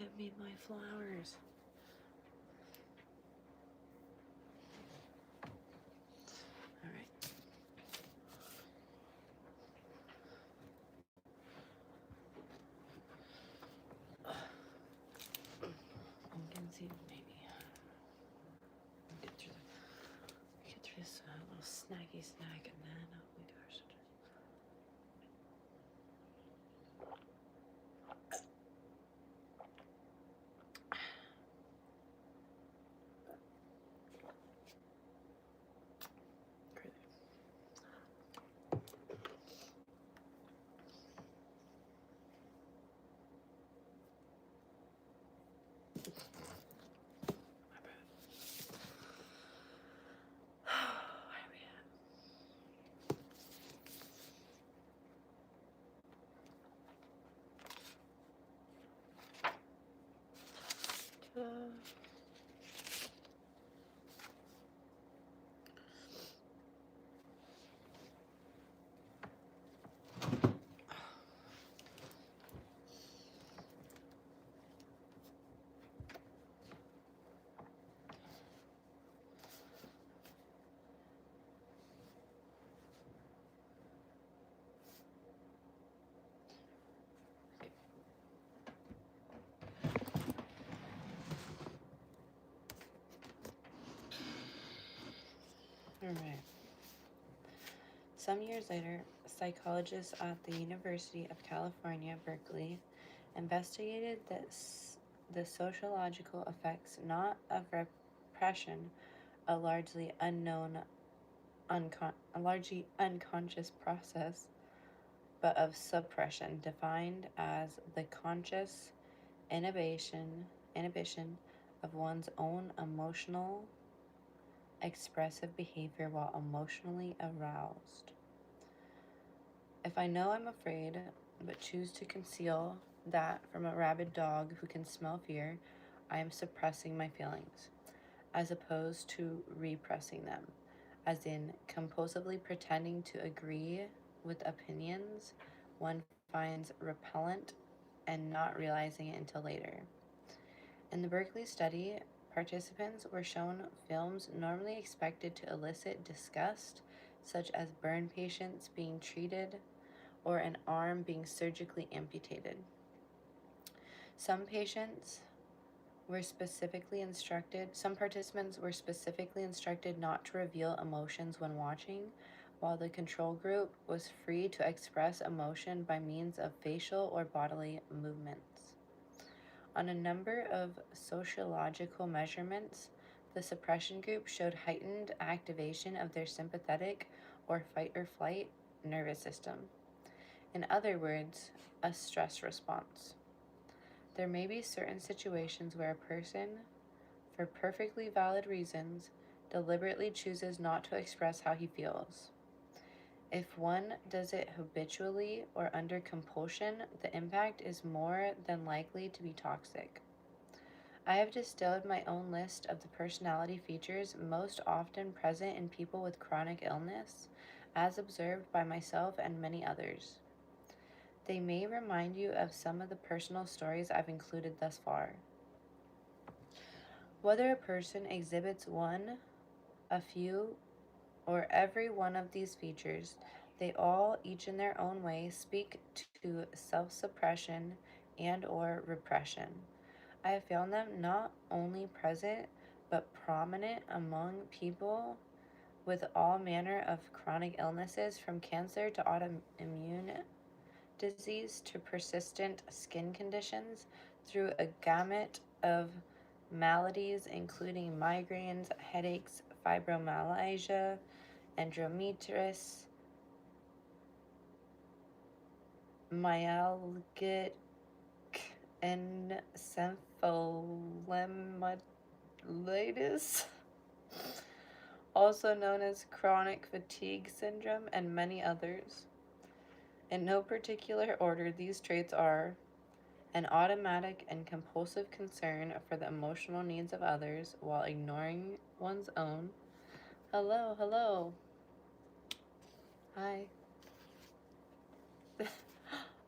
Get me my flowers. All right. You can see maybe get through this little snacky snack and then we do our subject. All right. Some years later, psychologists at the University of California, Berkeley, investigated the sociological effects not of repression, a largely unconscious process, but of suppression, defined as the conscious inhibition of one's own emotional expressive behavior while emotionally aroused. If I know I'm afraid, but choose to conceal that from a rabid dog who can smell fear, I am suppressing my feelings, as opposed to repressing them, as in compulsively pretending to agree with opinions one finds repellent and not realizing it until later. In the Berkeley study, participants were shown films normally expected to elicit disgust, such as burn patients being treated or an arm being surgically amputated. Some participants were specifically instructed not to reveal emotions when watching, while the control group was free to express emotion by means of facial or bodily movements. On a number of sociological measurements, the suppression group showed heightened activation of their sympathetic or fight or flight nervous system. In other words, a stress response. There may be certain situations where a person, for perfectly valid reasons, deliberately chooses not to express how he feels. If one does it habitually or under compulsion, the impact is more than likely to be toxic. I have distilled my own list of the personality features most often present in people with chronic illness, as observed by myself and many others. They may remind you of some of the personal stories I've included thus far. Whether a person exhibits one, a few, or every one of these features, they all, each in their own way, speak to self-suppression and or repression. I have found them not only present, but prominent among people with all manner of chronic illnesses, from cancer to autoimmune disease to persistent skin conditions, through a gamut of maladies including migraines, headaches, fibromyalgia, endometritis, myalgic encephalomyelitis, also known as chronic fatigue syndrome, and many others. In no particular order, these traits are an automatic and compulsive concern for the emotional needs of others while ignoring one's own. Hello, hello. Hi.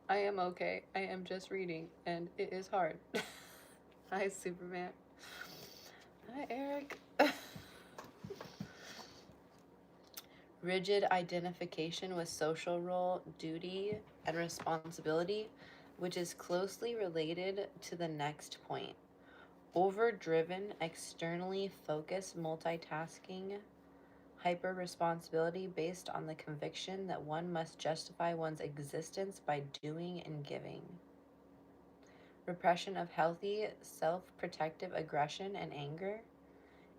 I am okay. I am just reading, and it is hard. Hi, Superman. Hi, Eric. Rigid identification with social role, duty, and responsibility, which is closely related to the next point. Overdriven, externally focused multitasking, hyper responsibility based on the conviction that one must justify one's existence by doing and giving. Repression of healthy, self protective aggression and anger,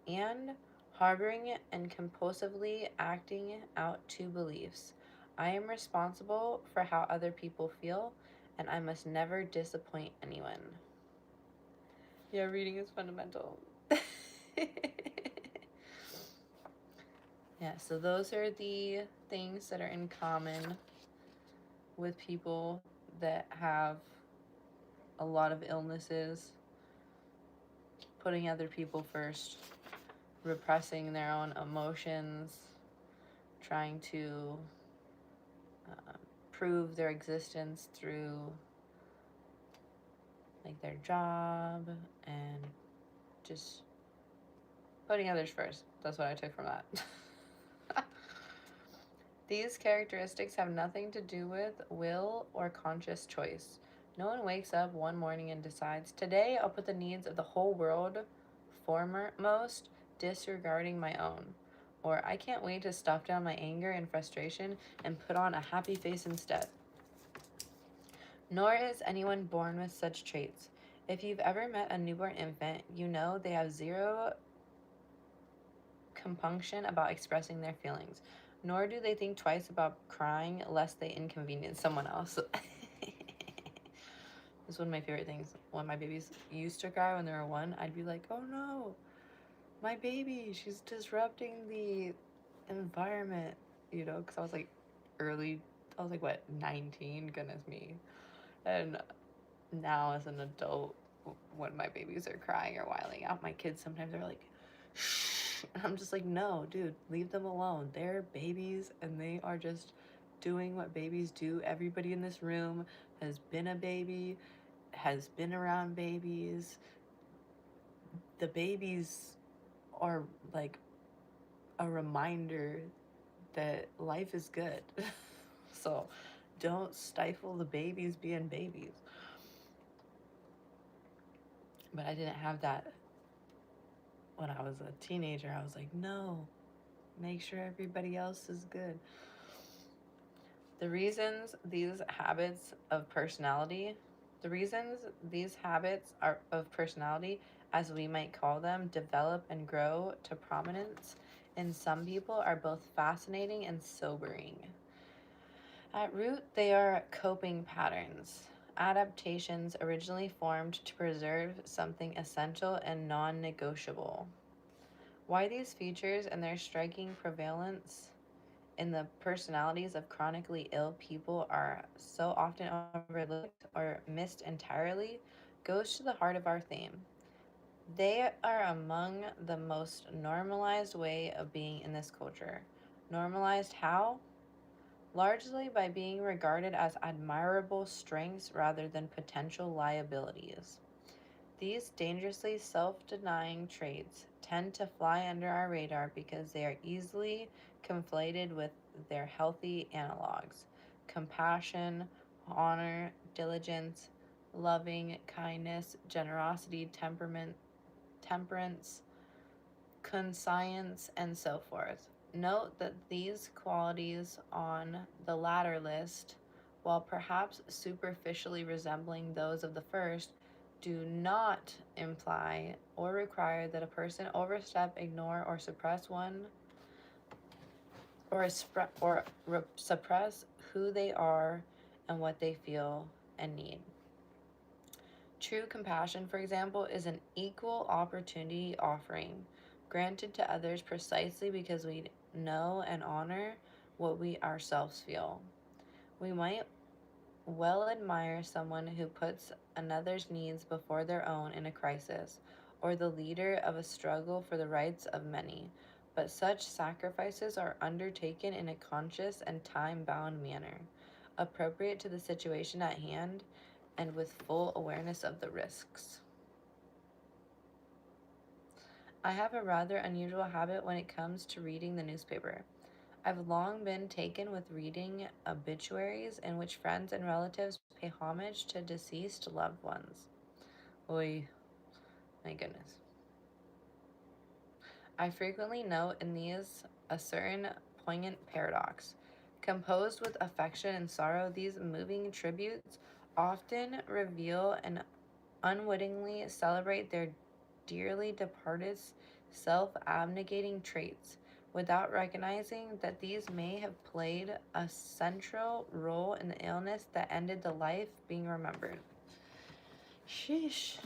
and harboring and compulsively acting out two beliefs. I am responsible for how other people feel, and I must never disappoint anyone. Yeah, reading is fundamental. Yeah, so those are the things that are in common with people that have a lot of illnesses: putting other people first, repressing their own emotions, trying to uh, prove their existence through like their job and just putting others first. That's what I took from that. These characteristics have nothing to do with will or conscious choice. No one wakes up one morning and decides, today I'll put the needs of the whole world foremost, disregarding my own. Or I can't wait to stuff down my anger and frustration and put on a happy face instead. Nor is anyone born with such traits. If you've ever met a newborn infant, you know they have zero compunction about expressing their feelings, nor do they think twice about crying lest they inconvenience someone else. It's one of my favorite things. When my babies used to cry when they were one, I'd be like, oh no, my baby, she's disrupting the environment, because I was like what, 19? Goodness me. And now as an adult, when my babies are crying or whiling out, my kids sometimes are like, shh. And I'm just like, no, dude, leave them alone. They're babies and they are just doing what babies do. Everybody in this room has been a baby, has been around babies. The babies are like a reminder that life is good. So don't stifle the babies being babies. But I didn't have that when I was a teenager. I was like, no, make sure everybody else is good. The reasons these habits of personality, of personality, as we might call them, develop and grow to prominence in some people are both fascinating and sobering. At root, they are coping patterns, adaptations originally formed to preserve something essential and non negotiable. Why these features and their striking prevalence in the personalities of chronically ill people are so often overlooked or missed entirely goes to the heart of our theme. They are among the most normalized way of being in this culture. Normalized how? Largely by being regarded as admirable strengths rather than potential liabilities. These dangerously self-denying traits tend to fly under our radar because they are easily conflated with their healthy analogs: compassion, honor, diligence, loving, kindness, generosity, temperance, conscience, and so forth. Note that these qualities on the latter list, while perhaps superficially resembling those of the first, do not imply or require that a person overstep, ignore, or suppress one or suppress who they are and what they feel and need. True compassion, for example, is an equal opportunity offering granted to others precisely because we know and honor what we ourselves feel. We might well admire someone who puts another's needs before their own in a crisis, or the leader of a struggle for the rights of many, but such sacrifices are undertaken in a conscious and time-bound manner, appropriate to the situation at hand, and with full awareness of the risks. I have a rather unusual habit when it comes to reading the newspaper. I've long been taken with reading obituaries in which friends and relatives pay homage to deceased loved ones. Oy, my goodness. I frequently note in these a certain poignant paradox. Composed with affection and sorrow, these moving tributes often reveal and unwittingly celebrate their dearly departed's self abnegating traits, without recognizing that these may have played a central role in the illness that ended the life being remembered. Sheesh.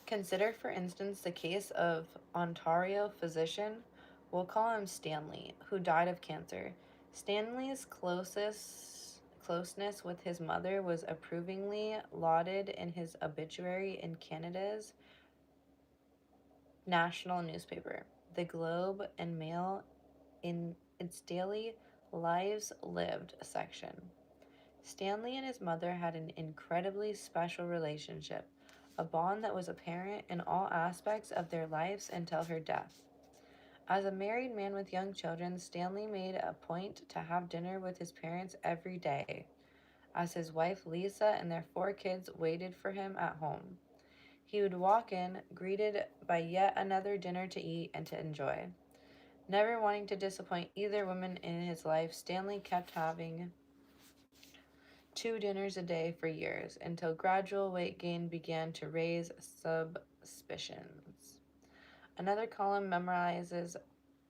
Consider, for instance, the case of Ontario physician, we'll call him Stanley, who died of cancer. Stanley's closeness with his mother was approvingly lauded in his obituary in Canada's national newspaper, The Globe and Mail, in its daily Lives Lived section. Stanley and his mother had an incredibly special relationship, a bond that was apparent in all aspects of their lives until her death. As a married man with young children, Stanley made a point to have dinner with his parents every day, as his wife Lisa and their 4 kids waited for him at home. He would walk in, greeted by yet another dinner to eat and to enjoy. Never wanting to disappoint either woman in his life, Stanley kept having 2 dinners a day for years, until gradual weight gain began to raise suspicions. Another column memorizes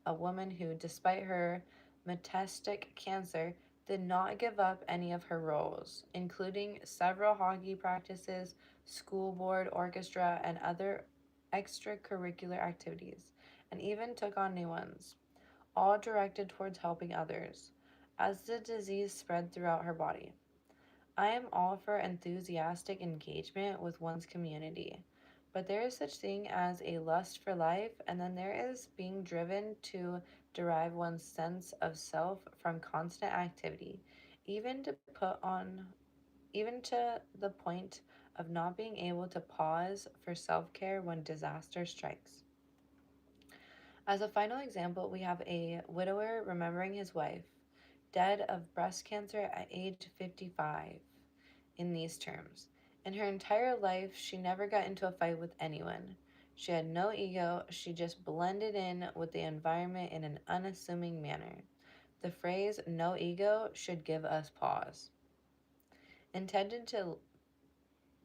a woman who, despite her metastatic cancer, did not give up any of her roles, including several hockey practices, school board, orchestra, and other extracurricular activities, and even took on new ones, all directed towards helping others, as the disease spread throughout her body. I am all for enthusiastic engagement with one's community, but there is such thing as a lust for life, and then there is being driven to derive one's sense of self from constant activity, even to put on even to the point of not being able to pause for self-care when disaster strikes. As a final example, we have a widower remembering his wife, dead of breast cancer at age 55, in these terms. In her entire life, she never got into a fight with anyone. She had no ego, she just blended in with the environment in an unassuming manner. The phrase no ego should give us pause. Intended to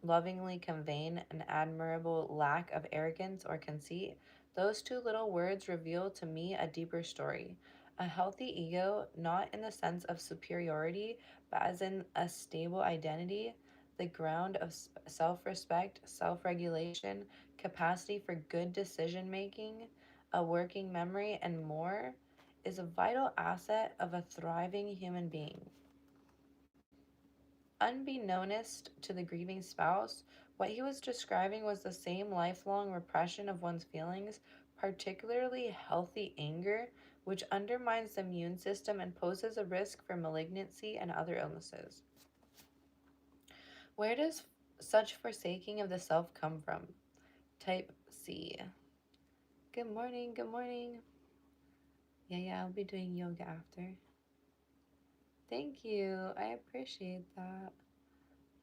lovingly conveying an admirable lack of arrogance or conceit, those 2 little words reveal to me a deeper story. A healthy ego, not in the sense of superiority, but as in a stable identity, the ground of self respect, self regulation, capacity for good decision making, a working memory, and more, is a vital asset of a thriving human being. Unbeknownst to the grieving spouse, what he was describing was the same lifelong repression of one's feelings, particularly healthy anger, which undermines the immune system and poses a risk for malignancy and other illnesses. Where does such forsaking of the self come from? Type C. Good morning, good morning. Yeah, I'll be doing yoga after. Thank you, I appreciate that.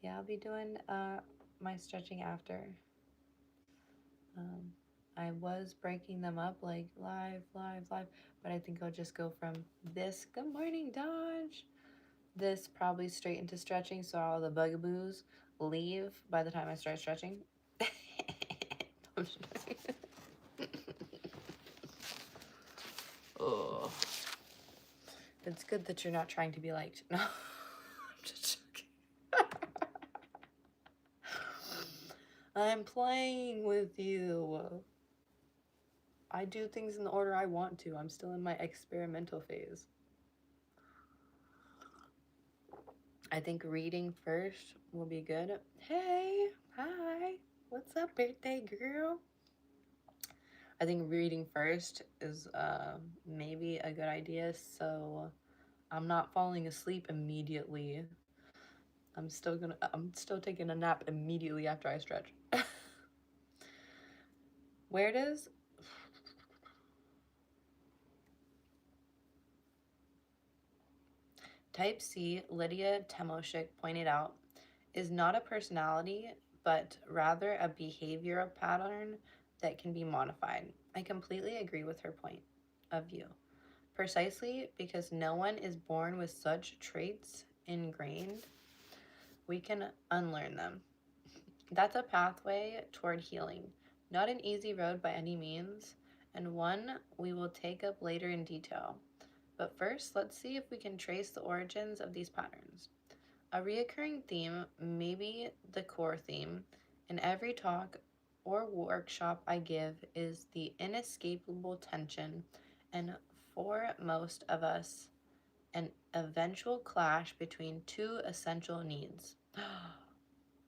Yeah, I'll be doing my stretching after. Um, I was breaking them up like live, but I think I'll just go from this. Good morning, Dodge. This probably straight into stretching, so all the bugaboos leave by the time I start stretching. Oh, it's good that you're not trying to be liked. No, I'm just joking. I'm playing with you. I do things in the order I want to. I'm still in my experimental phase. I think reading first will be good. Hey, hi, what's up, birthday girl? I think reading first is maybe a good idea, so I'm not falling asleep immediately. I'm still taking a nap immediately after I stretch. Where does Type C, Lydia Temoshik pointed out, is not a personality, but rather a behavioral pattern that can be modified. I completely agree with her point of view. Precisely because no one is born with such traits ingrained, we can unlearn them. That's a pathway toward healing, not an easy road by any means, and one we will take up later in detail. But first, let's see if we can trace the origins of these patterns. A reoccurring theme, maybe the core theme, in every talk or workshop I give is the inescapable tension, and for most of us, an eventual clash between two essential needs: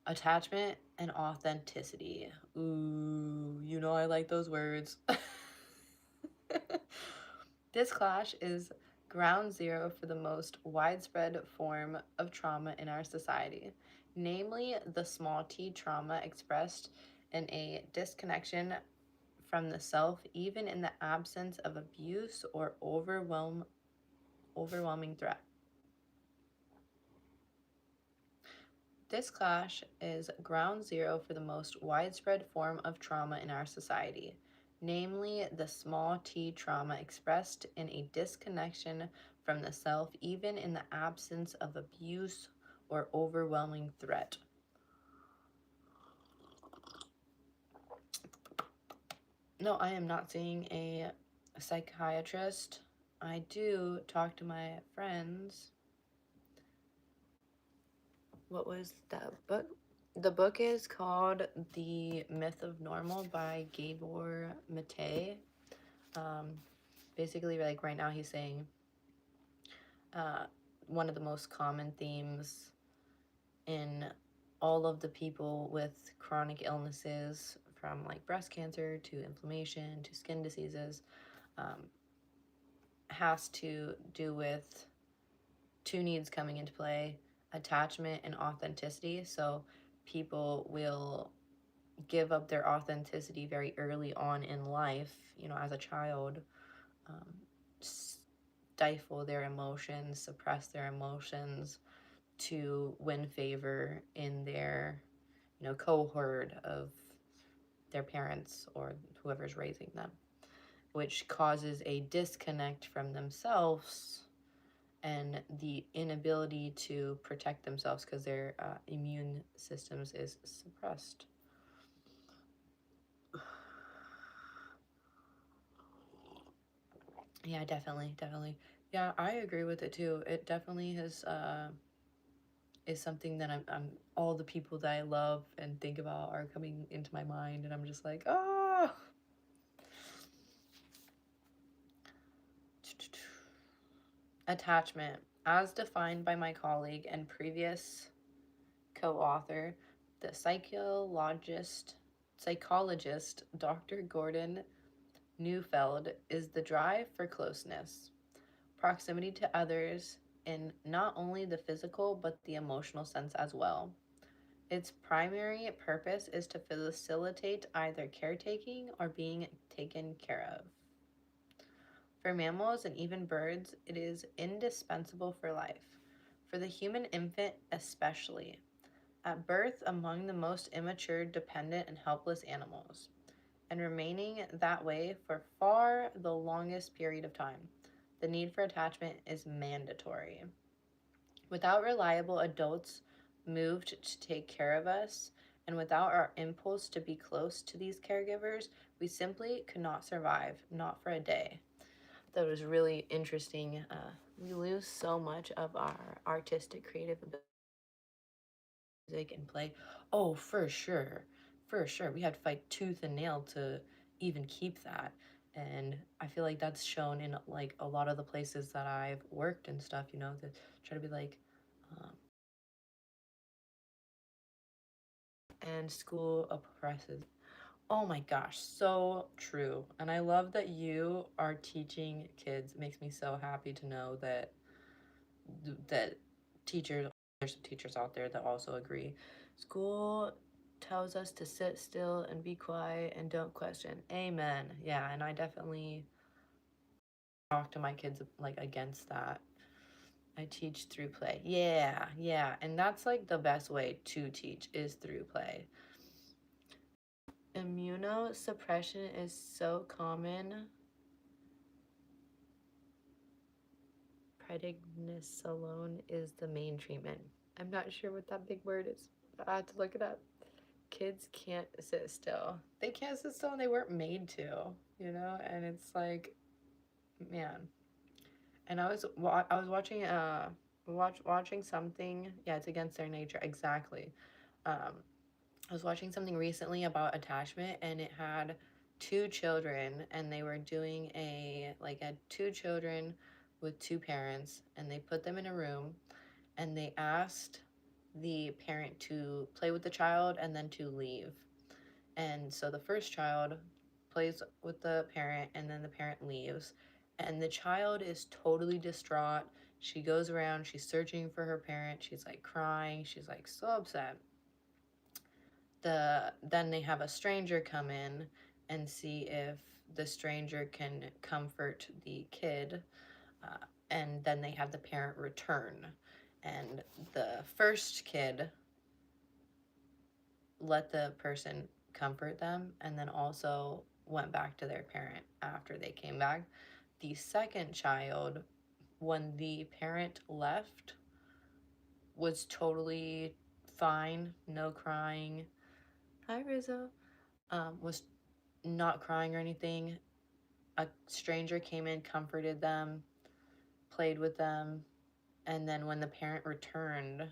attachment and authenticity. Ooh, you know I like those words. This clash is ground zero for the most widespread form of trauma in our society, namely the small t trauma expressed in a disconnection from the self, even in the absence of abuse or overwhelming threat. This clash is ground zero for the most widespread form of trauma in our society, namely the small t trauma expressed in a disconnection from the self, even in the absence of abuse or overwhelming threat. No, I am not seeing a psychiatrist. I do talk to my friends. What was that book? The book is called The Myth of Normal by Gabor Mate. Um, Basically, like right now, he's saying uh, one of the most common themes in all of the people with chronic illnesses, from like breast cancer to inflammation to skin diseases, um, has to do with two needs coming into play: attachment and authenticity. So people will give up their authenticity very early on in life, as a child, um, stifle their emotions, suppress their emotions to win favor in their, cohort of their parents or whoever's raising them, which causes a disconnect from themselves and the inability to protect themselves because their immune systems is suppressed. Yeah, definitely, definitely. Yeah, I agree with it too. It definitely is something that I'm all the people that I love and think about are coming into my mind, and I'm just like, oh. Attachment, as defined by my colleague and previous co-author, the psychologist Dr. Gordon Neufeld, is the drive for closeness, proximity to others in not only the physical but the emotional sense as well. Its primary purpose is to facilitate either caretaking or being taken care of. For mammals and even birds, it is indispensable for life. For the human infant, especially. At birth, among the most immature, dependent, and helpless animals, and remaining that way for far the longest period of time. The need for attachment is mandatory. Without reliable adults moved to take care of us, and without our impulse to be close to these caregivers, we simply could not survive, not for a day. That was really interesting. We lose so much of our artistic, creative ability, music, and play. Oh, for sure. For sure. We had to fight tooth and nail to even keep that. And I feel like that's shown in like a lot of the places that I've worked and stuff, to try to be like, um, and school oppresses. Oh my gosh, so true. And I love that you are teaching kids. It makes me so happy to know that teachers, there's some teachers out there that also agree. School tells us to sit still and be quiet and don't question. Amen. Yeah, and I definitely talk to my kids like against that. I teach through play. Yeah, yeah. And that's like the best way to teach is through play. Immunosuppression is so common. Prednisolone is the main treatment. I'm not sure what that big word is. I had to look it up. Kids can't sit still. They can't sit still and they weren't made to, you know? And it's like, man. And I was watching watching something. Yeah, it's against their nature. Exactly. I was watching something recently about attachment, and it had two children, and they were doing a two children with two parents, and they put them in a room, and they asked the parent to play with the child and then to leave. And so the first child plays with the parent, and then the parent leaves, and the child is totally distraught. She goes around, she's searching for her parent, she's like crying, she's like so upset. Then they have a stranger come in and see if the stranger can comfort the kid, and then they have the parent return, and the first kid let the person comfort them and then also went back to their parent after they came back. The second child, when the parent left, was totally fine, no crying. Hi, Rizzo. Was not crying or anything. A stranger came in, comforted them, played with them, and then when the parent returned,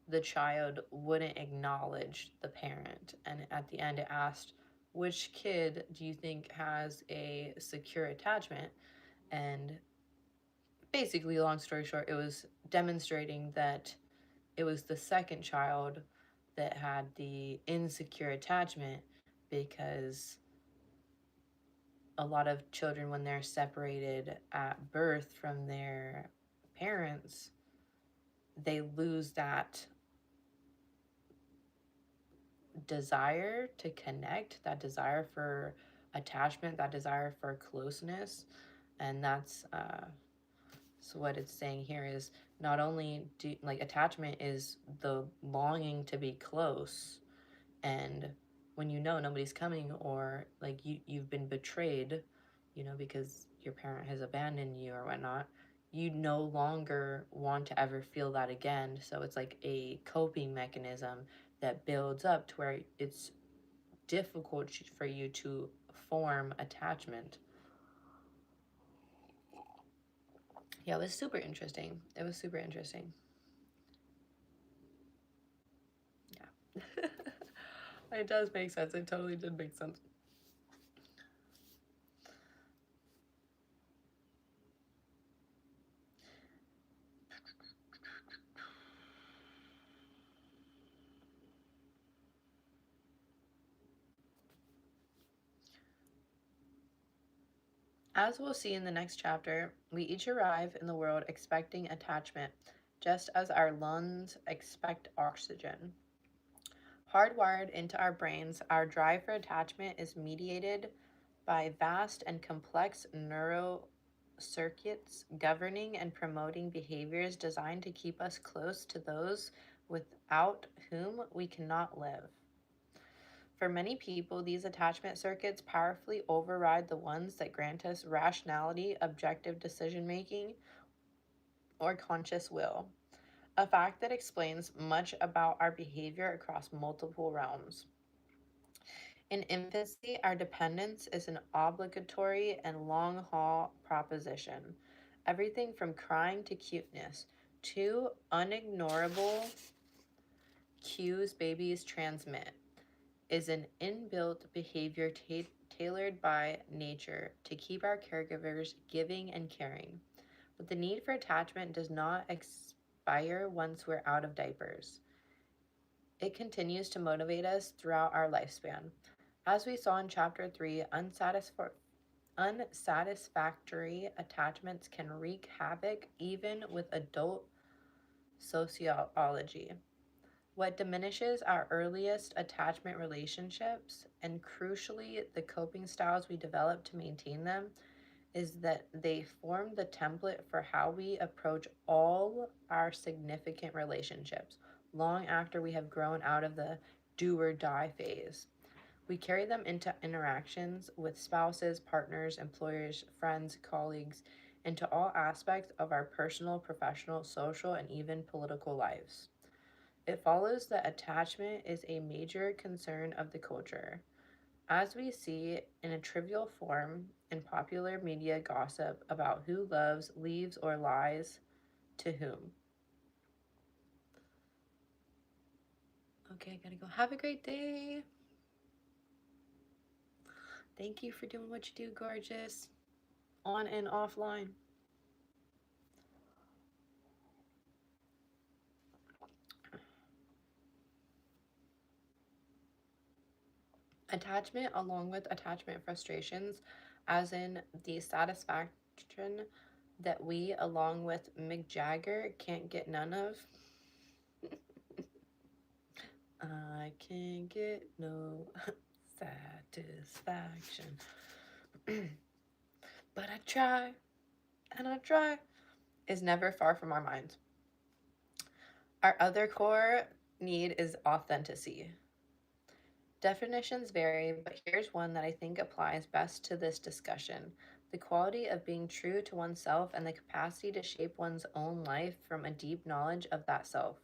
the child wouldn't acknowledge the parent. And at the end, it asked, which kid do you think has a secure attachment? And basically, long story short, it was demonstrating that it was the second child that had the insecure attachment, because a lot of children, when they're separated at birth from their parents, they lose that desire to connect, that desire for attachment, that desire for closeness. And that's so what it's saying here is not only do like attachment is the longing to be close, and when you know nobody's coming, or like you've been betrayed, you know, because your parent has abandoned you or whatnot, you no longer want to ever feel that again. So it's like a coping mechanism that builds up to where it's difficult for you to form attachment. Yeah, it was super interesting. It was super interesting. Yeah. It does make sense. It totally did make sense. As we'll see in the next chapter, we each arrive in the world expecting attachment, just as our lungs expect oxygen. Hardwired into our brains, our drive for attachment is mediated by vast and complex neural circuits governing and promoting behaviors designed to keep us close to those without whom we cannot live. For many people, these attachment circuits powerfully override the ones that grant us rationality, objective decision making, or conscious will, a fact that explains much about our behavior across multiple realms. In infancy, our dependence is an obligatory and long haul proposition. Everything from crying to cuteness, two unignorable cues babies transmit, is an inbuilt behavior tailored by nature to keep our caregivers giving and caring. But the need for attachment does not expire once we're out of diapers. It continues to motivate us throughout our lifespan. As we saw in Chapter 3, unsatisfactory attachments can wreak havoc even with adult sociology. What diminishes our earliest attachment relationships, and crucially, the coping styles we develop to maintain them, is that they form the template for how we approach all our significant relationships long after we have grown out of the do or die phase. We carry them into interactions with spouses, partners, employers, friends, colleagues, into all aspects of our personal, professional, social, and even political lives. It follows that attachment is a major concern of the culture, as we see in a trivial form in popular media gossip about who loves, leaves, or lies to whom. Okay, I gotta go. Have a great day. Thank you for doing what you do, gorgeous. On and offline. Attachment, along with attachment frustrations, as in the satisfaction that we, along with Mick Jagger, can't get none of. I can't get no satisfaction. But I try, and I try, is never far from our minds. Our other core need is authenticity. Definitions vary, but here's one that I think applies best to this discussion: the quality of being true to oneself and the capacity to shape one's own life from a deep knowledge of that self.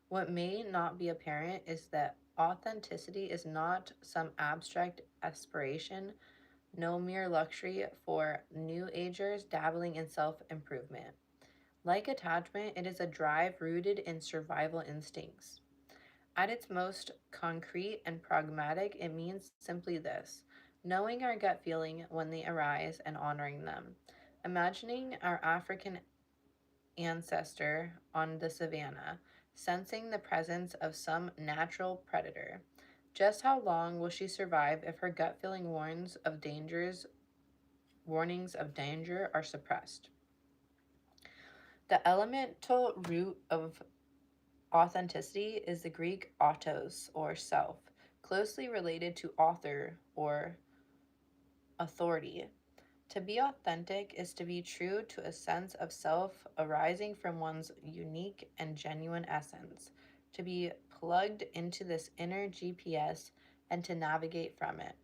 What may not be apparent is that authenticity is not some abstract aspiration, no mere luxury for New Agers dabbling in self improvement. Like attachment, it is a drive rooted in survival instincts. At its most concrete and pragmatic, it means simply this: knowing our gut feeling when they arise and honoring them. Imagining our African ancestor on the savannah, sensing the presence of some natural predator. Just how long will she survive if her gut feeling warnings of danger are suppressed? The elemental root of authenticity is the Greek autos, or self, closely related to author or authority. To be authentic is to be true to a sense of self arising from one's unique and genuine essence, to be plugged into this inner GPS and to navigate from it.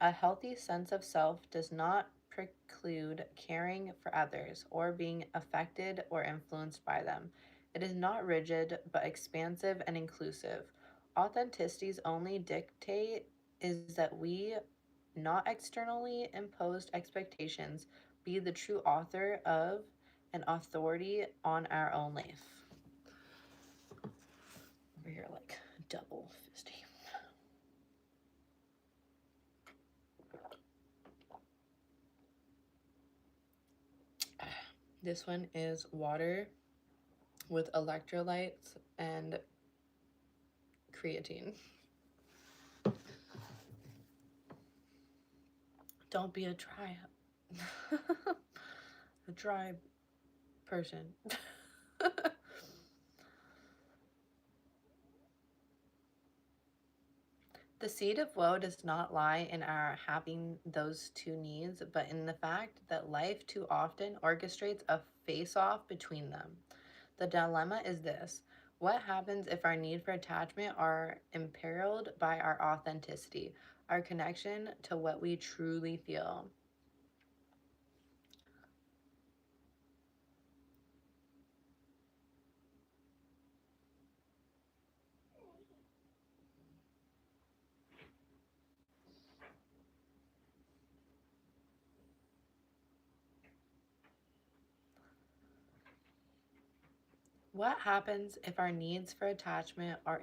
A healthy sense of self does not preclude caring for others or being affected or influenced by them. It is not rigid, but expansive and inclusive. Authenticity's only dictate is that we, not externally imposed expectations, be the true author of and authority on our own life. Over here, like double fisty. This one is water with electrolytes and creatine. Don't be a dry person. The seed of woe does not lie in our having those two needs, but in the fact that life too often orchestrates a face off between them. The dilemma is this: what happens if our need for attachment are imperiled by our authenticity, our connection to what we truly feel? What happens if our needs for attachment are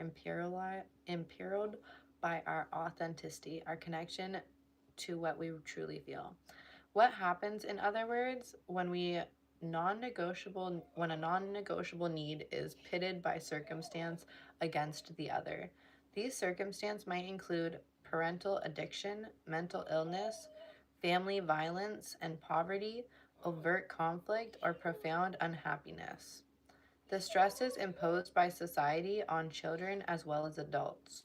imperiled by our authenticity, our connection to what we truly feel? What happens, in other words, when a non-negotiable need is pitted by circumstance against the other? These circumstances might include parental addiction, mental illness, family violence and poverty, overt conflict, or profound unhappiness. The stresses imposed by society on children as well as adults.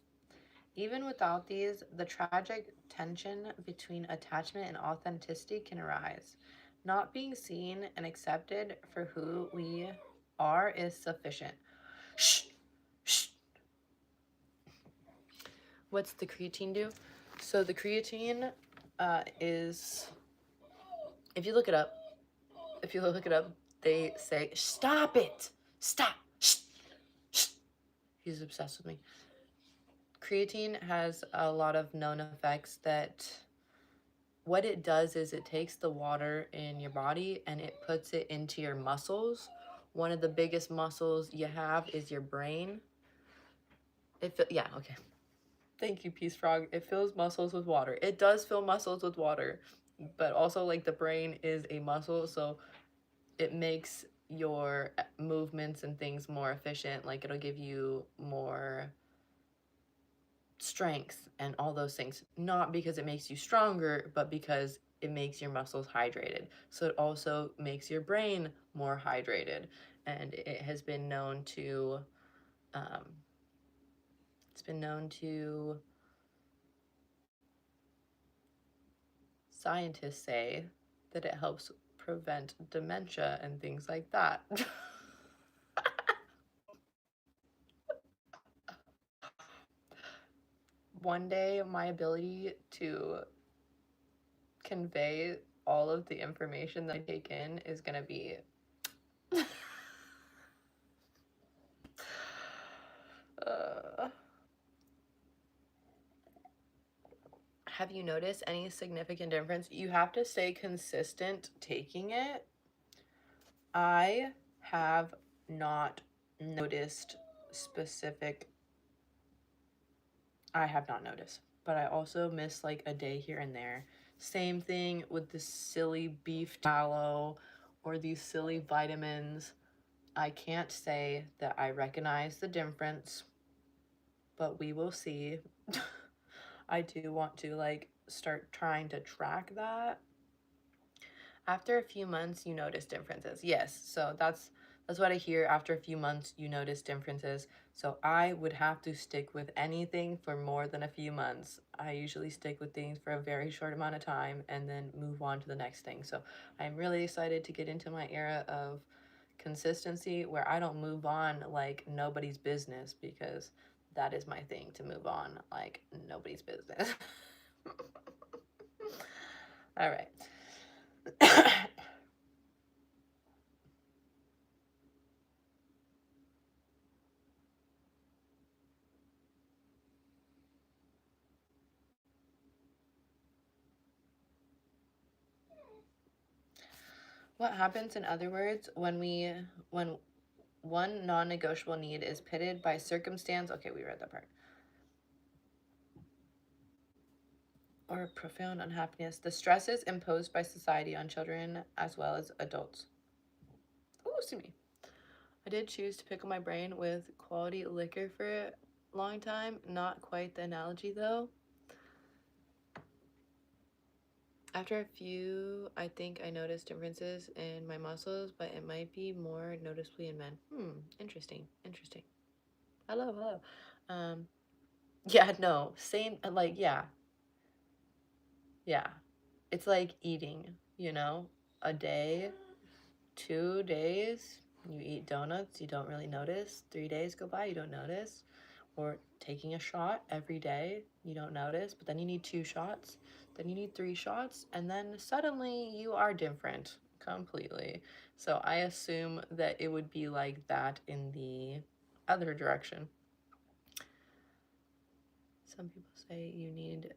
Even without these, the tragic tension between attachment and authenticity can arise. Not being seen and accepted for who we are is sufficient. Shh, shh. What's the creatine do? So the creatine is, if you look it up, they say, stop it, stop, shh, shh. He's obsessed with me. Creatine has a lot of known effects that what it does is it takes the water in your body and it puts it into your muscles. One of the biggest muscles you have is your brain. Yeah, okay. Thank you, Peace Frog. It fills muscles with water. It does fill muscles with water, but also like the brain is a muscle, so it makes your movements and things more efficient. Like it'll give you more strength and all those things, not because it makes you stronger, but because it makes your muscles hydrated. So it also makes your brain more hydrated, and it has been known to um, scientists say that it helps prevent dementia and things like that. One day my ability to convey all of the information that I take in is going to be have you noticed any significant difference? You have to stay consistent taking it. I have not noticed specific. I have not noticed, but I also miss like a day here and there. Same thing with the silly beef tallow or these silly vitamins. I can't say that I recognize the difference, but we will see. I do want to like start trying to track that. After a few months, you notice differences. Yes, so that's what I hear. After a few months, you notice differences. So I would have to stick with anything for more than a few months. I usually stick with things for a very short amount of time and then move on to the next thing. So I'm really excited to get into my era of consistency where I don't move on like nobody's business, because that is my thing, to move on like nobody's business. All right. What happens, in other words, when one non-negotiable need is pitted by circumstance? Okay, we read that part. Or profound unhappiness. The stresses imposed by society on children as well as adults. Ooh, see me. I did choose to pickle my brain with quality liquor for a long time. Not quite the analogy though. After a few, I think I noticed differences in my muscles, but it might be more noticeably in men. Interesting, interesting. Hello, hello. Yeah, no, same, like, yeah. It's like eating, a day, 2 days, you eat donuts, you don't really notice. 3 days go by, you don't notice. Or taking a shot every day, you don't notice, but then you need 2 shots, then you need 3 shots, and then suddenly you are different completely. So I assume that it would be like that in the other direction. Some people say you need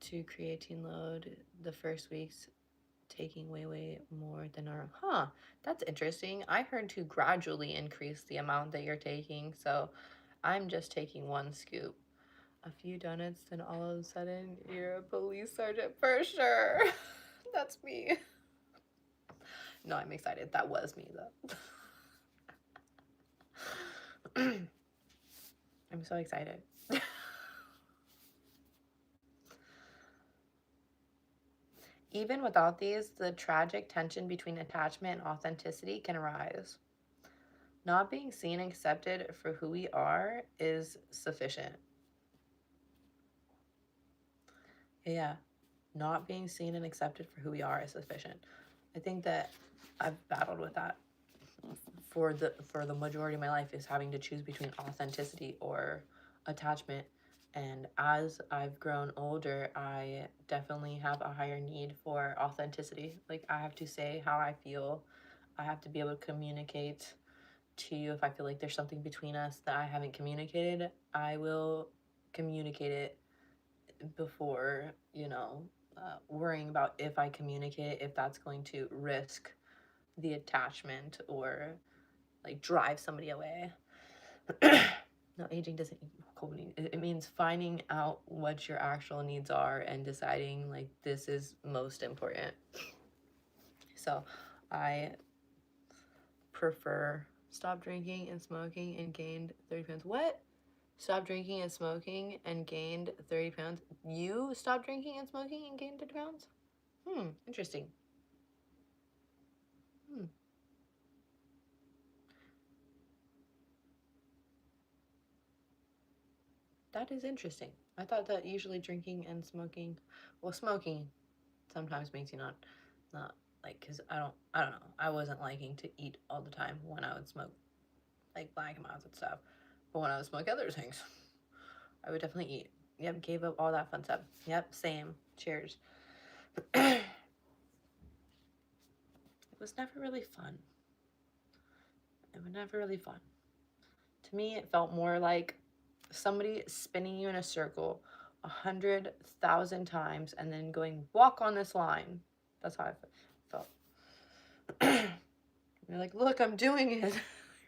to creatine load the first weeks, taking way more than normal. Huh, that's interesting. I heard to gradually increase the amount that you're taking, so I'm just taking 1 scoop. A few donuts, then all of a sudden you're a police sergeant for sure. That's me. No, I'm excited. That was me though. I'm so excited. Even without these, the tragic tension between attachment and authenticity can arise. Not being seen and accepted for who we are is sufficient. Yeah, not being seen and accepted for who we are is sufficient. I think that I've battled with that for the majority of my life, is having to choose between authenticity or attachment. And as I've grown older, I definitely have a higher need for authenticity. Like, I have to say how I feel. I have to be able to communicate to you. If I feel like there's something between us that I haven't communicated, I will communicate it before, worrying about if I communicate, if that's going to risk the attachment or like drive somebody away. No, aging doesn't equal coping. It means finding out what your actual needs are and deciding like this is most important. So I prefer stop drinking and smoking and gained 30 pounds. What? Stopped drinking and smoking and gained 30 pounds. You stopped drinking and smoking and gained 30 pounds? Interesting. Hmm. That is interesting. I thought that usually drinking and smoking, well, smoking sometimes makes you not like, because I don't know. I wasn't liking to eat all the time when I would smoke like black amounts and stuff. But when I would smoke other things, I would definitely eat. Yep, gave up all that fun stuff. Yep, same. Cheers. It was never really fun. It was never really fun. To me, it felt more like somebody spinning you in a circle 100,000 times and then going, walk on this line. That's how I felt. You're like, look, I'm doing it.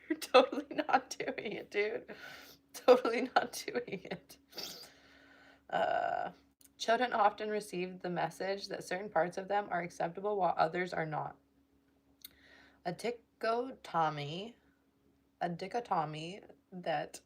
You're totally not doing it, dude. Totally not doing it. Uh, Children often receive the message that certain parts of them are acceptable while others are not. A dichotomy, a dichotomy that,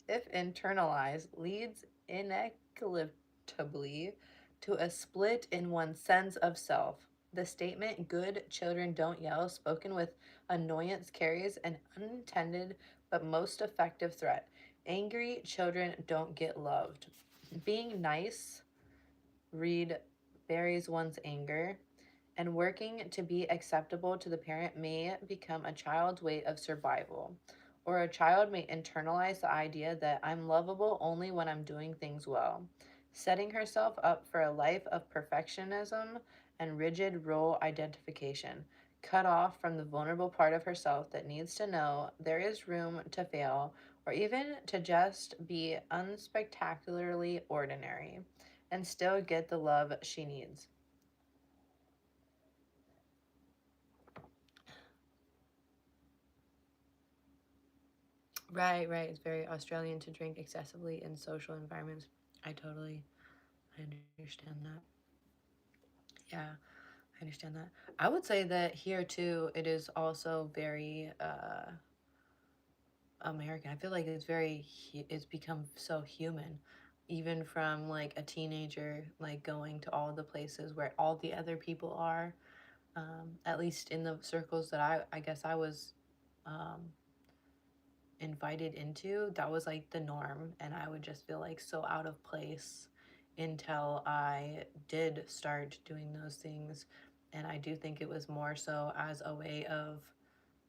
if internalized, leads inevitably to a split in one's sense of self. The statement, good children don't yell, spoken with annoyance, carries an unintended but most effective threat. Angry children don't get loved. Being nice, read, buries one's anger, and working to be acceptable to the parent may become a child's way of survival. Or a child may internalize the idea that I'm lovable only when I'm doing things well, setting herself up for a life of perfectionism and rigid role identification, cut off from the vulnerable part of herself that needs to know there is room to fail or even to just be unspectacularly ordinary and still get the love she needs. Right, right. It's very Australian to drink excessively in social environments. I understand that. Yeah, I understand that. I would say that here too, it is also very American. I feel like it's become so human, even from like a teenager, like going to all the places where all the other people are. At least in the circles that I guess I was um, invited into, that was like the norm, and I would just feel like so out of place until I did start doing those things. And I do think it was more so as a way of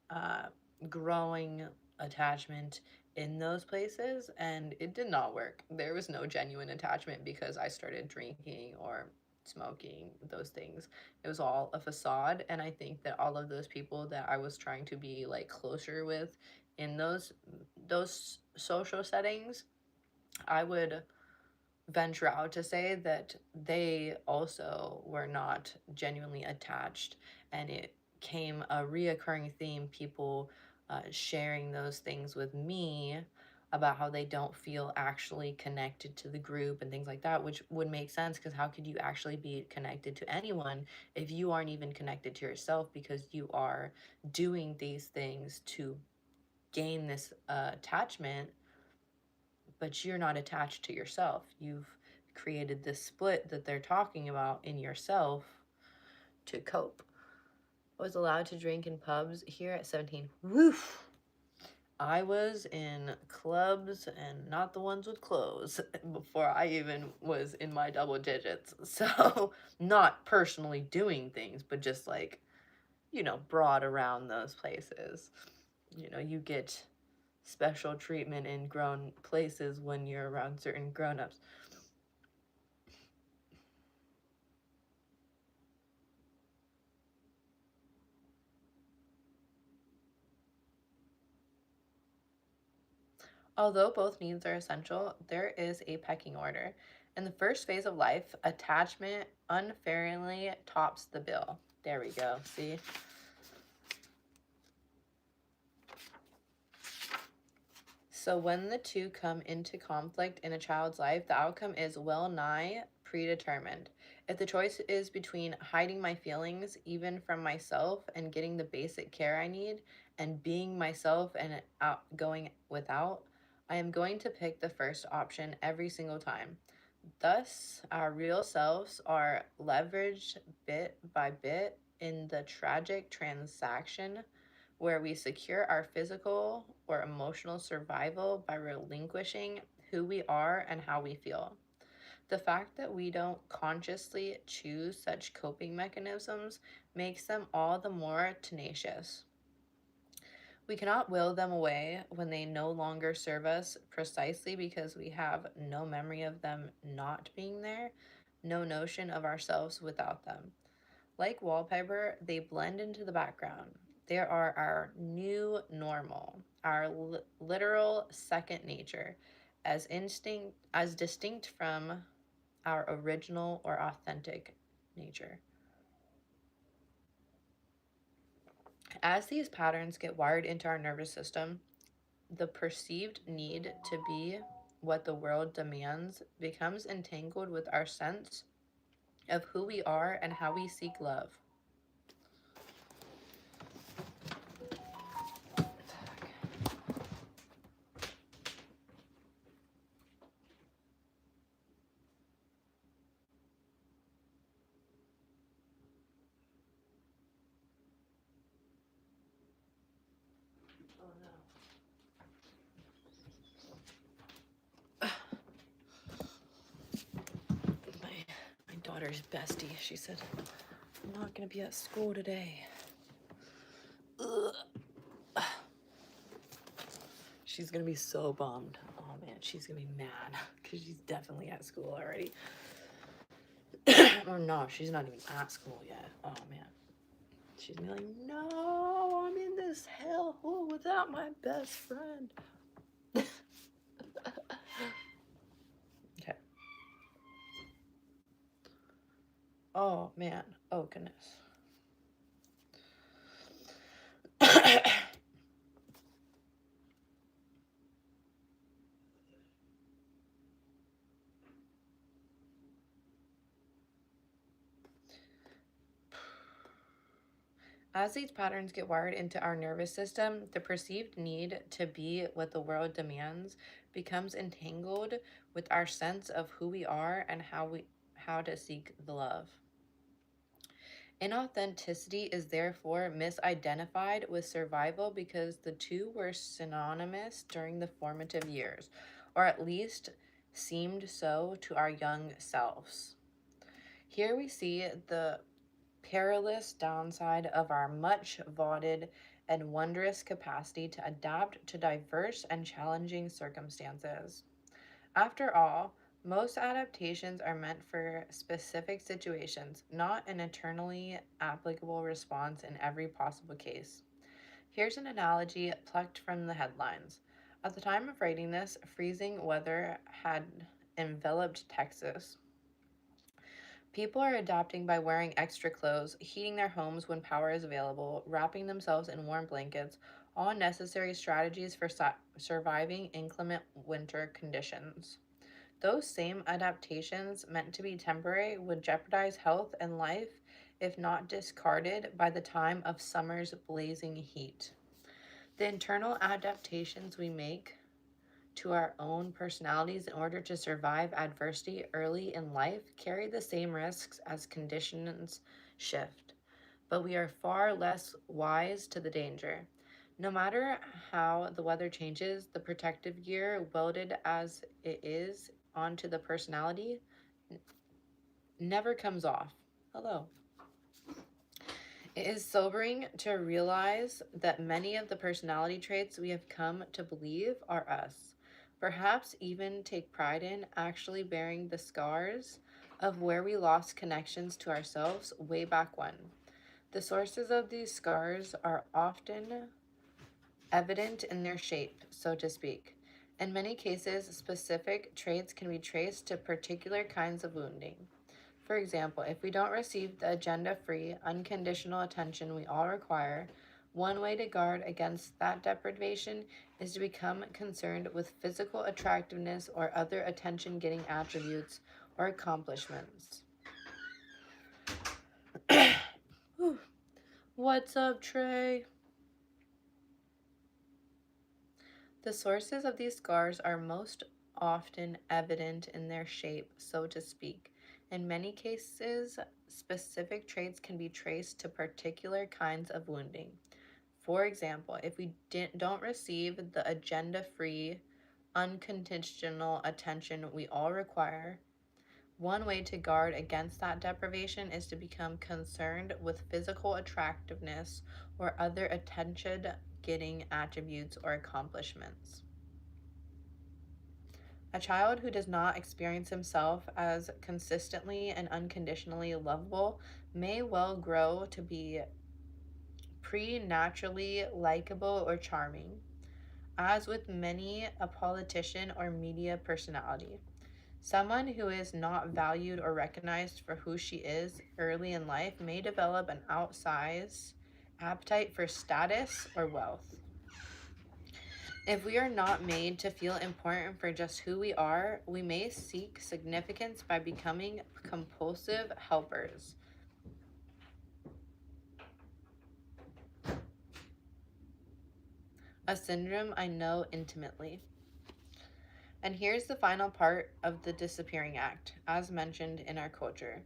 uh, growing attachment in those places, and it did not work. There was no genuine attachment because I started drinking or smoking those things. It was all a facade, and I think that all of those people that I was trying to be like closer with in those social settings, I would venture out to say that they also were not genuinely attached, and it came a reoccurring theme, people sharing those things with me about how they don't feel actually connected to the group and things like that, which would make sense because how could you actually be connected to anyone if you aren't even connected to yourself, because you are doing these things to gain this attachment, but you're not attached to yourself. You've created this split that they're talking about in yourself to cope. I was allowed to drink in pubs here at 17. Woof. I was in clubs and not the ones with clothes before I even was in my double digits. So, not personally doing things, but just like, brought around those places. You get special treatment in grown places when you're around certain grown-ups. Although both needs are essential, there is a pecking order. In the first phase of life, attachment unfairly tops the bill. There we go. See? So when the two come into conflict in a child's life, the outcome is well nigh predetermined. If the choice is between hiding my feelings, even from myself, and getting the basic care I need, and being myself and going without, I am going to pick the first option every single time. Thus, our real selves are leveraged bit by bit in the tragic transaction where we secure our physical or emotional survival by relinquishing who we are and how we feel. The fact that we don't consciously choose such coping mechanisms makes them all the more tenacious. We cannot will them away when they no longer serve us precisely because we have no memory of them not being there, no notion of ourselves without them. Like wallpaper, they blend into the background. They are our new normal, our literal second nature, as distinct from our original or authentic nature. As these patterns get wired into our nervous system, the perceived need to be what the world demands becomes entangled with our sense of who we are and how we seek love. My daughter's bestie, she said, I'm not going to be at school today. Ugh. She's going to be so bummed. Oh man, she's going to be mad because she's definitely at school already. Or no, she's not even at school yet. Oh man. She's gonna be like, no, I'm in this hellhole without my best friend. Okay. Oh man. Oh goodness. As these patterns get wired into our nervous system, the perceived need to be what the world demands becomes entangled with our sense of who we are and how to seek the love. Inauthenticity is therefore misidentified with survival because the two were synonymous during the formative years, or at least seemed so to our young selves. Here we see the perilous downside of our much vaunted and wondrous capacity to adapt to diverse and challenging circumstances. After all, most adaptations are meant for specific situations, not an eternally applicable response in every possible case. Here's an analogy plucked from the headlines. At the time of writing this, freezing weather had enveloped Texas. People are adapting by wearing extra clothes, heating their homes when power is available, wrapping themselves in warm blankets, all necessary strategies for surviving inclement winter conditions. Those same adaptations, meant to be temporary, would jeopardize health and life if not discarded by the time of summer's blazing heat. The internal adaptations we make to our own personalities in order to survive adversity early in life carry the same risks as conditions shift, but we are far less wise to the danger. No matter how the weather changes, the protective gear, welded as it is onto the personality, never comes off. Hello. It is sobering to realize that many of the personality traits we have come to believe are us, perhaps even take pride in, actually bearing the scars of where we lost connections to ourselves way back when. The sources of these scars are often evident in their shape, so to speak. In many cases, specific traits can be traced to particular kinds of wounding. For example, if we don't receive the agenda free, unconditional attention we all require, one way to guard against that deprivation is to become concerned with physical attractiveness or other attention getting attributes or accomplishments. What's up, Trey? The sources of these scars are most often evident in their shape, so to speak. In many cases, specific traits can be traced to particular kinds of wounding. For example, if we don't receive the agenda free, unconditional attention we all require, one way to guard against that deprivation is to become concerned with physical attractiveness or other attention getting attributes or accomplishments. A child who does not experience himself as consistently and unconditionally lovable may well grow to be preternaturally likable or charming, as with many a politician or media personality. Someone who is not valued or recognized for who she is early in life may develop an outsized appetite for status or wealth. If we are not made to feel important for just who we are, we may seek significance by becoming compulsive helpers. A syndrome I know intimately. And here's the final part of the disappearing act, as mentioned in our culture.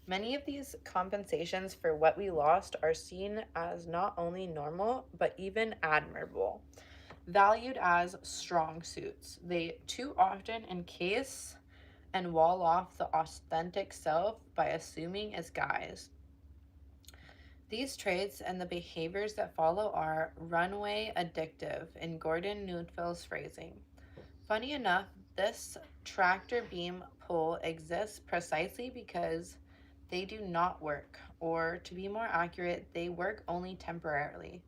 Many of these compensations for what we lost are seen as not only normal, but even admirable, valued as strong suits. They too often encase and wall off the authentic self by assuming its guise. These traits and the behaviors that follow are runway addictive, in Gordon Neufield's phrasing. Funny enough, this tractor beam pull exists precisely because they do not work, or to be more accurate, they work only temporarily.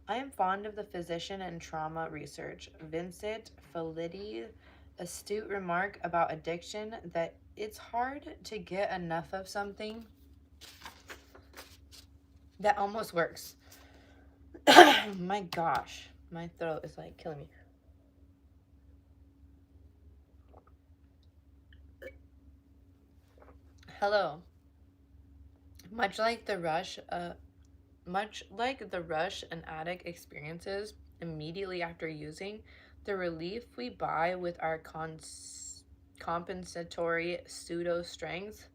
I am fond of the physician and trauma research, Vincent Felidi's astute remark about addiction that it's hard to get enough of something that almost works. My gosh, my throat is like killing me. Hello. Much like the rush, an addict experiences immediately after using, the relief we buy with our compensatory pseudo strength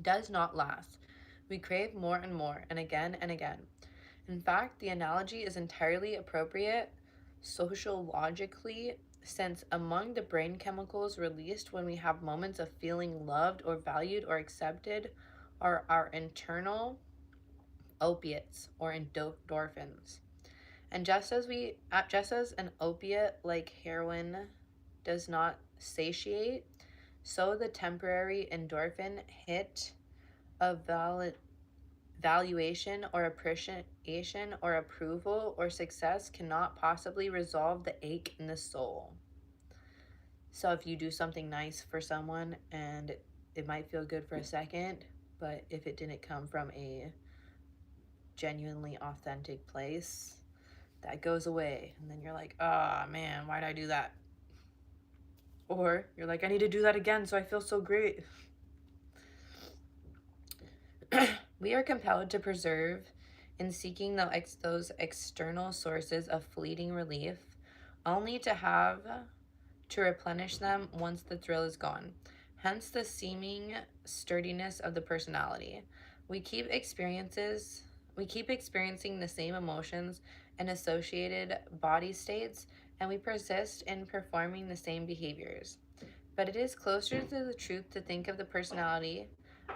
does not last. We crave more and more, and again and again. In fact, the analogy is entirely appropriate sociologically, since among the brain chemicals released when we have moments of feeling loved or valued or accepted are our internal opiates or endorphins. And just as an opiate like heroin does not satiate, so the temporary endorphin hit of valuation or appreciation or approval or success cannot possibly resolve the ache in the soul. So if you do something nice for someone and it might feel good for a second, but if it didn't come from a genuinely authentic place, that goes away. And then you're like, oh man, why'd I do that? Or you're like, I need to do that again so I feel so great. We are compelled to preserve in seeking those external sources of fleeting relief, only to have to replenish them once the thrill is gone. Hence the seeming sturdiness of the personality. We keep experiencing the same emotions and associated body states, and we persist in performing the same behaviors. But it is closer to the truth to think of the personality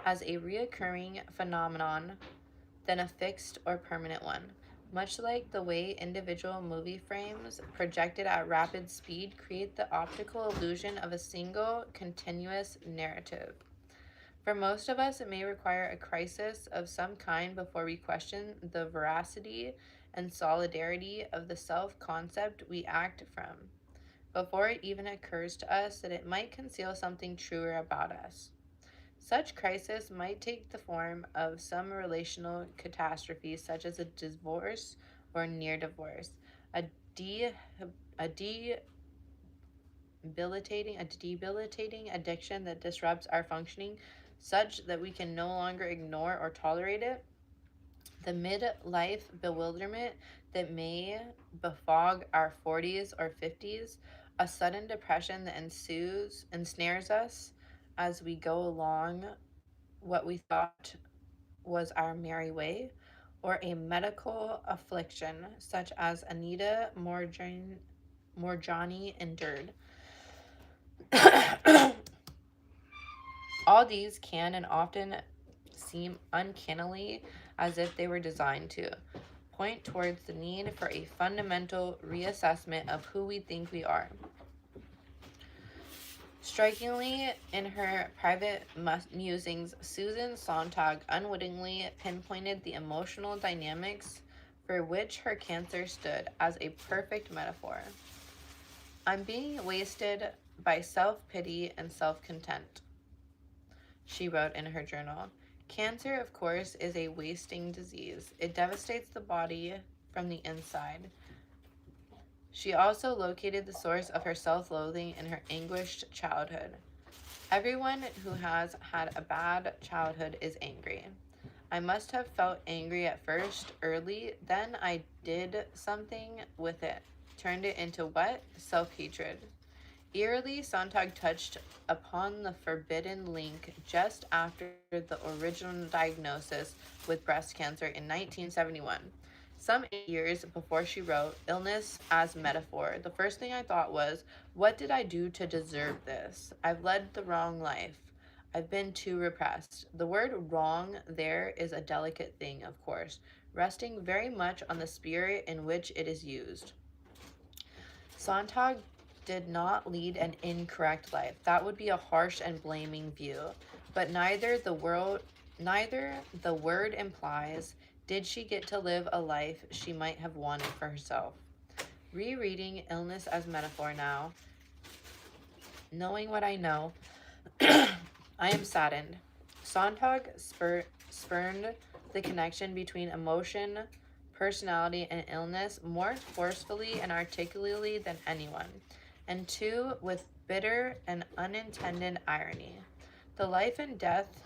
as a reoccurring phenomenon than a fixed or permanent one. Much like the way individual movie frames projected at rapid speed create the optical illusion of a single continuous narrative. For most of us, it may require a crisis of some kind before we question the veracity and solidarity of the self concept we act from, before it even occurs to us that it might conceal something truer about us. Such crisis might take the form of some relational catastrophe, such as a divorce or near divorce, a, de- a debilitating addiction that disrupts our functioning such that we can no longer ignore or tolerate it, the midlife bewilderment that may befog our 40s or 50s, a sudden depression that ensnares us as we go along what we thought was our merry way, or a medical affliction such as Anita Morjani endured. All these can and often seem uncannily as if they were designed to point towards the need for a fundamental reassessment of who we think we are. Strikingly, in her private musings, Susan Sontag unwittingly pinpointed the emotional dynamics for which her cancer stood as a perfect metaphor. I'm being wasted by self-pity and self-content, she wrote in her journal. Cancer, of course, is a wasting disease. It devastates the body from the inside. She also located the source of her self-loathing in her anguished childhood. Everyone who has had a bad childhood is angry. I must have felt angry at first, early, then I did something with it. Turned it into what? Self-hatred. Eerily, Sontag touched upon the forbidden link just after the original diagnosis with breast cancer in 1971. Some 8 years before she wrote Illness as Metaphor, the first thing I thought was, what did I do to deserve this? I've led the wrong life. I've been too repressed. The word wrong there is a delicate thing, of course, resting very much on the spirit in which it is used. Sontag did not lead an incorrect life. That would be a harsh and blaming view. But neither the word implies did she get to live a life she might have wanted for herself. Rereading Illness as Metaphor now, knowing what I know, I am saddened. Sontag spurned the connection between emotion, personality, and illness more forcefully and articulately than anyone, and two, with bitter and unintended irony. The life and death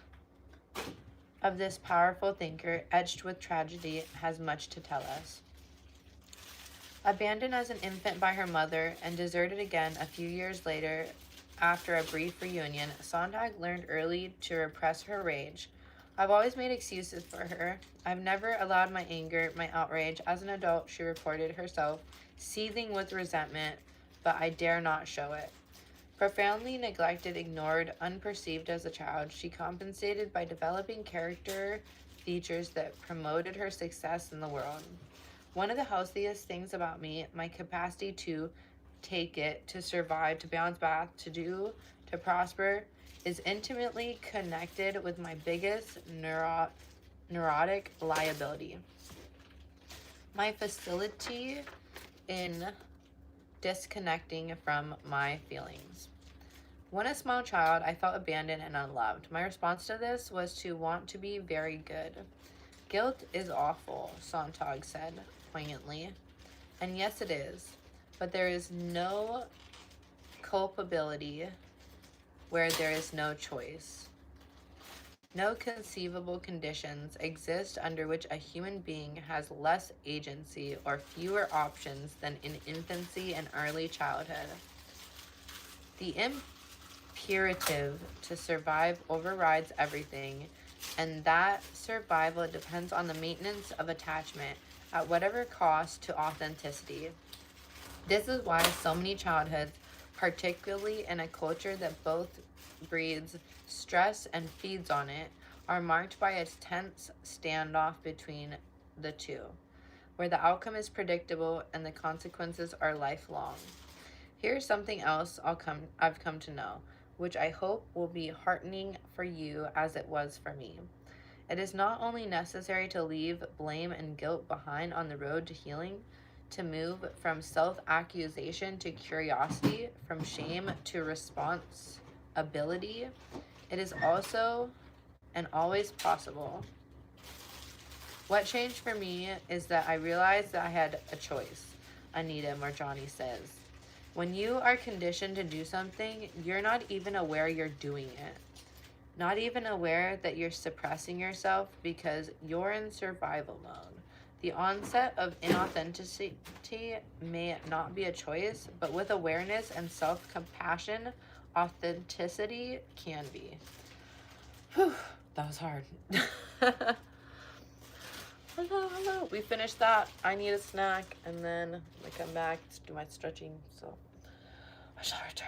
of this powerful thinker, etched with tragedy, has much to tell us. Abandoned as an infant by her mother and deserted again a few years later after a brief reunion, Sontag learned early to repress her rage. I've always made excuses for her. I've never allowed my anger, my outrage. As an adult, she reported herself, seething with resentment, but I dare not show it. Profoundly neglected, ignored, unperceived as a child, she compensated by developing character features that promoted her success in the world. One of the healthiest things about me, my capacity to take it, to survive, to bounce back, to do, to prosper, is intimately connected with my biggest neurotic liability. My facility in disconnecting from my feelings. When a small child, I felt abandoned and unloved. My response to this was to want to be very good. Guilt is awful, Sontag said poignantly. And yes, it is. But there is no culpability where there is no choice. No conceivable conditions exist under which a human being has less agency or fewer options than in infancy and early childhood. The imperative to survive overrides everything, and that survival depends on the maintenance of attachment at whatever cost to authenticity. This is why so many childhoods, particularly in a culture that both breeds stress and feeds on it, are marked by a tense standoff between the two, where the outcome is predictable and the consequences are lifelong. Here's something else I've come to know, which I hope will be heartening for you as it was for me. It is not only necessary to leave blame and guilt behind on the road to healing, to move from self accusation to curiosity, from shame to responsibility. It is also and always possible. What changed for me is that I realized that I had a choice, Anita Marjani says. When you are conditioned to do something, you're not even aware you're doing it. Not even aware that you're suppressing yourself because you're in survival mode. The onset of inauthenticity may not be a choice, but with awareness and self compassion, authenticity can be. Whew, that was hard. Hello. We finished that. I need a snack, and then I come back to do my stretching, so I shall return.